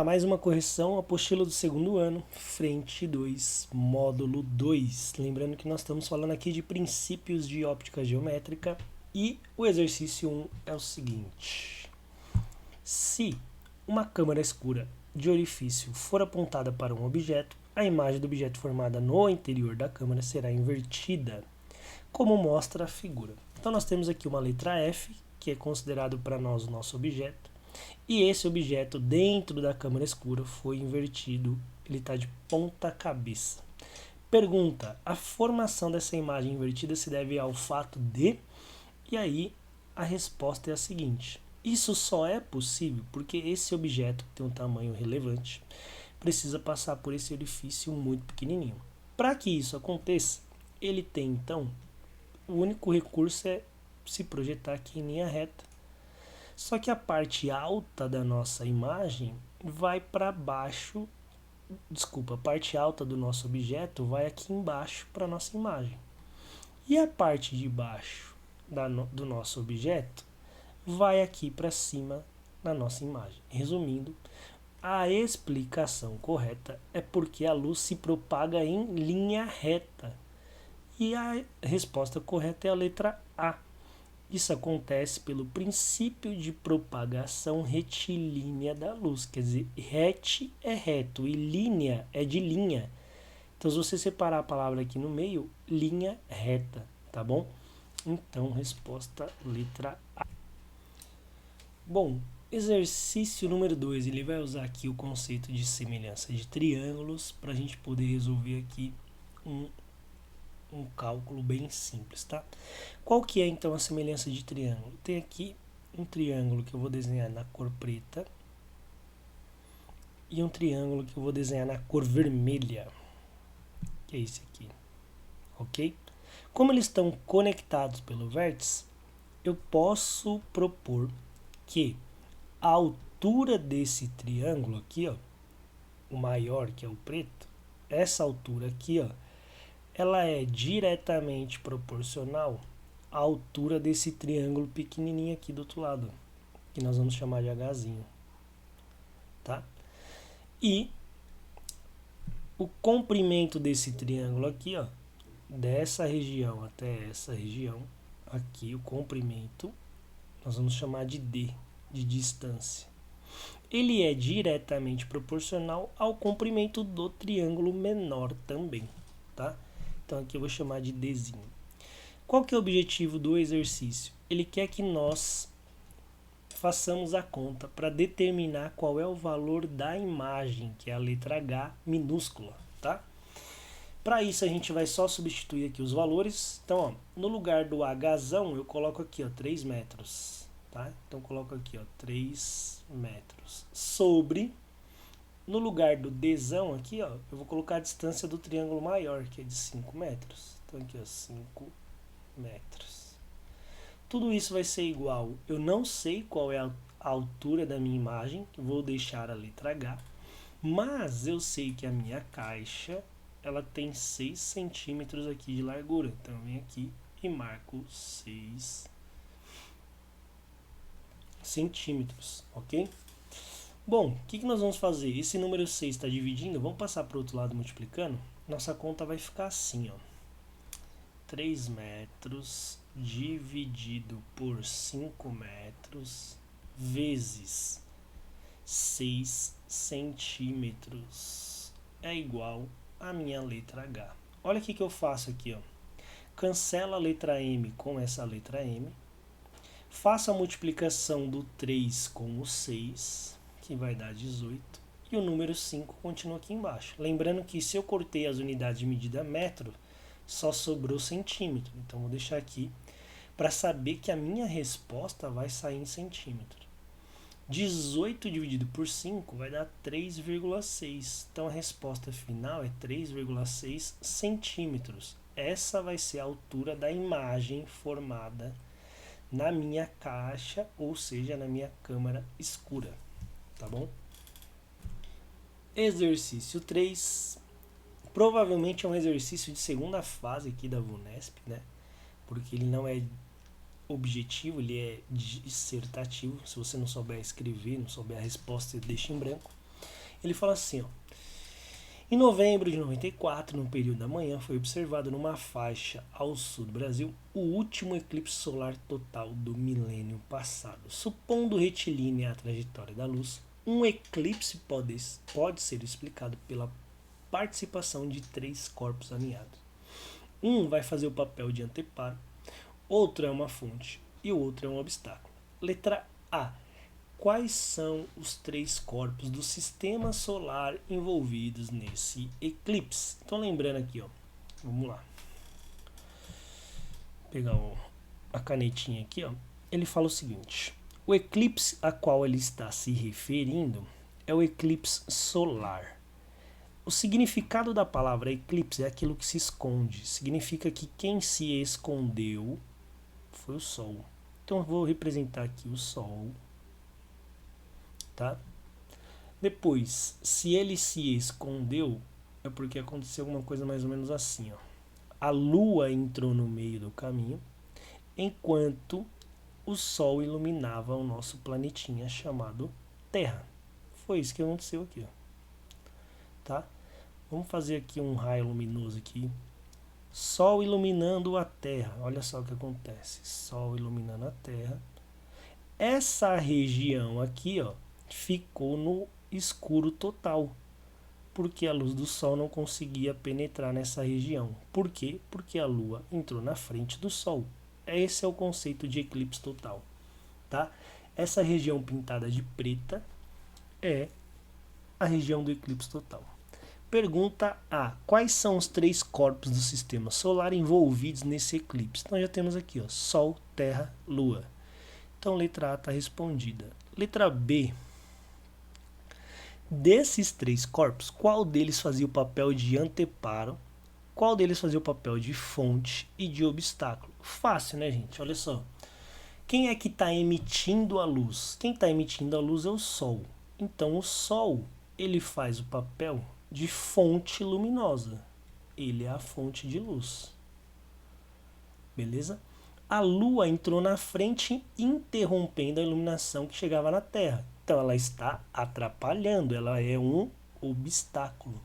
Mais uma correção, apostila do segundo ano, frente 2, módulo 2. Lembrando que nós estamos falando aqui de princípios de óptica geométrica e o exercício 1 é o seguinte. Se uma câmera escura de orifício for apontada para um objeto, a imagem do objeto formada no interior da câmera será invertida, como mostra a figura. Então nós temos aqui uma letra F, que é considerado para nós o nosso objeto. E esse objeto dentro da câmera escura foi invertido, ele está de ponta cabeça. Pergunta, a formação dessa imagem invertida se deve ao fato de... E aí a resposta é a seguinte, isso só é possível porque esse objeto que tem um tamanho relevante precisa passar por esse orifício muito pequenininho. Para que isso aconteça, ele tem então, o único recurso é se projetar aqui em linha reta. Só que a parte alta da nossa imagem vai para baixo, a parte alta do nosso objeto vai aqui embaixo para a nossa imagem. E a parte de baixo do nosso objeto vai aqui para cima na nossa imagem. Resumindo, a explicação correta é porque a luz se propaga em linha reta. E a resposta correta é a letra A. Isso acontece pelo princípio de propagação retilínea da luz. Quer dizer, rete é reto e linha é de linha. Então, se você separar a palavra aqui no meio, linha reta, tá bom? Então, resposta letra A. Bom, exercício número 2, ele vai usar aqui o conceito de semelhança de triângulos para a gente poder resolver aqui um cálculo bem simples, tá? Qual que é então a semelhança de triângulo? Tem aqui um triângulo que eu vou desenhar na cor preta e um triângulo que eu vou desenhar na cor vermelha, que é esse aqui, ok? Como eles estão conectados pelo vértice, eu posso propor que a altura desse triângulo aqui, ó, o maior que é o preto, essa altura aqui, ó, ela é diretamente proporcional à altura desse triângulo pequenininho aqui do outro lado, que nós vamos chamar de Hzinho, tá? E o comprimento desse triângulo aqui, ó, dessa região até essa região, aqui o comprimento, nós vamos chamar de D, de distância. Ele é diretamente proporcional ao comprimento do triângulo menor também, tá? Então aqui eu vou chamar de Dzinho. Qual que é o objetivo do exercício? Ele quer que nós façamos a conta para determinar qual é o valor da imagem, que é a letra H minúscula, tá? Para isso a gente vai só substituir aqui os valores. Então, ó, no lugar do Hzão, eu coloco aqui, ó, 3 metros, tá? Então coloco aqui, ó, 3 metros sobre... No lugar do Dzão aqui, ó, eu vou colocar a distância do triângulo maior, que é de 5 metros. Então aqui, ó, 5 metros. Tudo isso vai ser igual, eu não sei qual é a altura da minha imagem, vou deixar a letra H, mas eu sei que a minha caixa, ela tem 6 centímetros aqui de largura. Então eu venho aqui e marco 6 centímetros, ok? Bom, o que nós vamos fazer? Esse número 6 está dividindo, vamos passar para o outro lado multiplicando? Nossa conta vai ficar assim, ó. 3 metros dividido por 5 metros vezes 6 centímetros é igual a minha letra H. Olha o que eu faço aqui, ó. Cancela a letra M com essa letra M. Faço a multiplicação do 3 com o 6, que vai dar 18, e o número 5 continua aqui embaixo. Lembrando que se eu cortei as unidades de medida metro, só sobrou centímetro. Então vou deixar aqui para saber que a minha resposta vai sair em centímetro. 18 dividido por 5 vai dar 3,6. Então a resposta final é 3,6 centímetros. Essa vai ser a altura da imagem formada na minha caixa, ou seja, na minha câmera escura, tá bom? Exercício 3. Provavelmente é um exercício de segunda fase aqui da VUNESP, né? Porque ele não é objetivo, ele é dissertativo. Se você não souber escrever, não souber a resposta, deixa em branco. Ele fala assim, ó. Em novembro de 94, no período da manhã, foi observado numa faixa ao sul do Brasil o último eclipse solar total do milênio passado. Supondo retilínea a trajetória da luz, um eclipse pode ser explicado pela participação de 3 corpos alinhados. Um vai fazer o papel de anteparo, outro é uma fonte e o outro é um obstáculo. Letra A. Quais são os 3 corpos do sistema solar envolvidos nesse eclipse? Então, lembrando aqui, ó, vamos lá. Vou pegar a canetinha aqui, ó. Ele fala o seguinte: o eclipse a qual ele está se referindo é o eclipse solar. O significado da palavra eclipse é aquilo que se esconde. Significa que quem se escondeu foi o Sol. Então, eu vou representar aqui o Sol. Tá? Depois, se ele se escondeu, é porque aconteceu alguma coisa mais ou menos assim, ó. A Lua entrou no meio do caminho, enquanto o Sol iluminava o nosso planetinha chamado Terra. Foi isso que aconteceu aqui, ó. Tá? Vamos fazer aqui um raio luminoso aqui. Sol iluminando a Terra. Olha só o que acontece. Sol iluminando a Terra. Essa região aqui, ó, ficou no escuro total, porque a luz do Sol não conseguia penetrar nessa região. Por quê? Porque a Lua entrou na frente do Sol. Esse é o conceito de eclipse total, tá? Essa região pintada de preta é a região do eclipse total. Pergunta A. Quais são os 3 corpos do sistema solar envolvidos nesse eclipse? Então já temos aqui, ó, Sol, Terra, Lua. Então letra A está respondida. Letra B. Desses 3 corpos, qual deles fazia o papel de anteparo, qual deles fazia o papel de fonte e de obstáculo? Fácil, né, gente? Olha só. Quem é que está emitindo a luz? Quem está emitindo a luz é o Sol. Então, o Sol, ele faz o papel de fonte luminosa. Ele é a fonte de luz. Beleza? A Lua entrou na frente, interrompendo a iluminação que chegava na Terra. Então, ela está atrapalhando, ela é um obstáculo.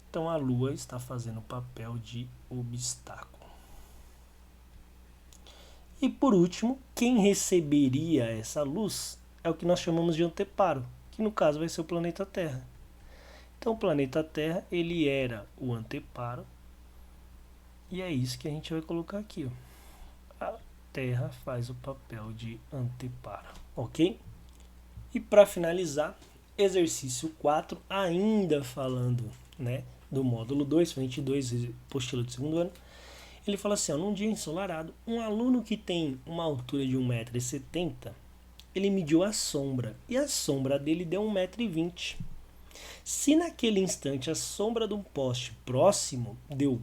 Então, a Lua está fazendo o papel de obstáculo. E, por último, quem receberia essa luz é o que nós chamamos de anteparo, que no caso vai ser o planeta Terra. Então, o planeta Terra, ele era o anteparo, e é isso que a gente vai colocar aqui, ó. A Terra faz o papel de anteparo, ok? E para finalizar, exercício 4, ainda falando, né, do módulo 2, frente 2, apostila do segundo ano, ele fala assim, ó, num dia ensolarado, um aluno que tem uma altura de 1,70 m, ele mediu a sombra, e a sombra dele deu 1,20 m. Se naquele instante a sombra de um poste próximo deu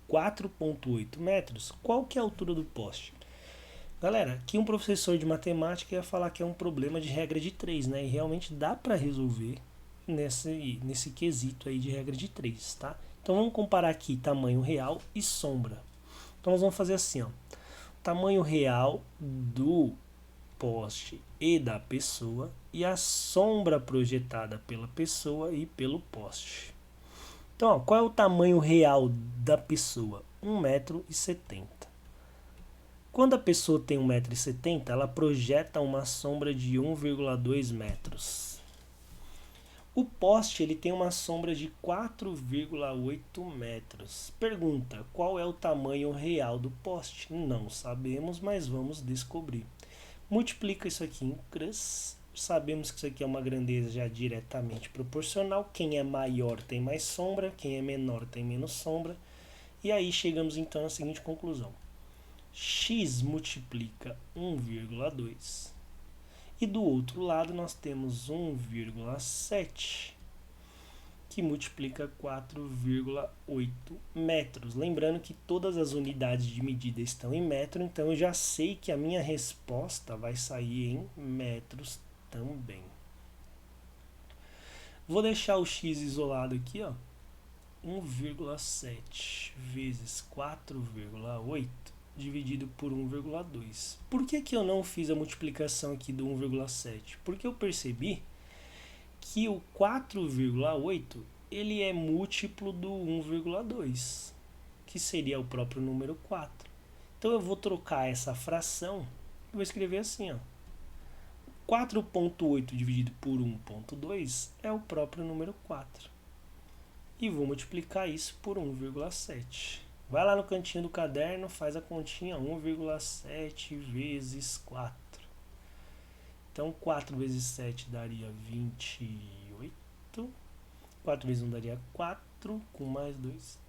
4,8 metros, qual que é a altura do poste? Galera, aqui um professor de matemática ia falar que é um problema de regra de 3, né? E realmente dá para resolver nesse quesito aí de regra de 3, tá? Então vamos comparar aqui tamanho real e sombra. Então nós vamos fazer assim, ó. Tamanho real do poste e da pessoa e a sombra projetada pela pessoa e pelo poste. Então, ó, qual é o tamanho real da pessoa? 1,70 m. Quando a pessoa tem 1,70 m, ela projeta uma sombra de 1,2 metros. O poste ele tem uma sombra de 4,8 metros. Pergunta, qual é o tamanho real do poste? Não sabemos, mas vamos descobrir. Multiplica isso aqui em cruz. Sabemos que isso aqui é uma grandeza já diretamente proporcional. Quem é maior tem mais sombra, quem é menor tem menos sombra. E aí chegamos então à seguinte conclusão. X multiplica 1,2 e do outro lado nós temos 1,7 que multiplica 4,8 metros. Lembrando que todas as unidades de medida estão em metro, então eu já sei que a minha resposta vai sair em metros também. Vou deixar o x isolado aqui, ó. 1,7 vezes 4,8 dividido por 1,2. Por que eu não fiz a multiplicação aqui do 1,7? Porque eu percebi que o 4,8 ele é múltiplo do 1,2, que seria o próprio número 4. Então eu vou trocar essa fração e vou escrever assim, ó. 4,8 dividido por 1,2 é o próprio número 4. E vou multiplicar isso por 1,7. Vai lá no cantinho do caderno, faz a continha, 1,7 vezes 4. Então 4 vezes 7 daria 28. 4 vezes 1 daria 4, com mais 2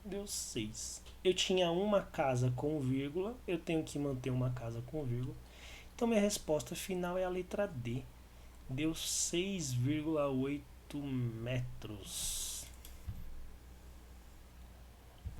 deu 6. Eu tinha uma casa com vírgula, eu tenho que manter uma casa com vírgula. Então minha resposta final é a letra D. Deu 6,8 metros.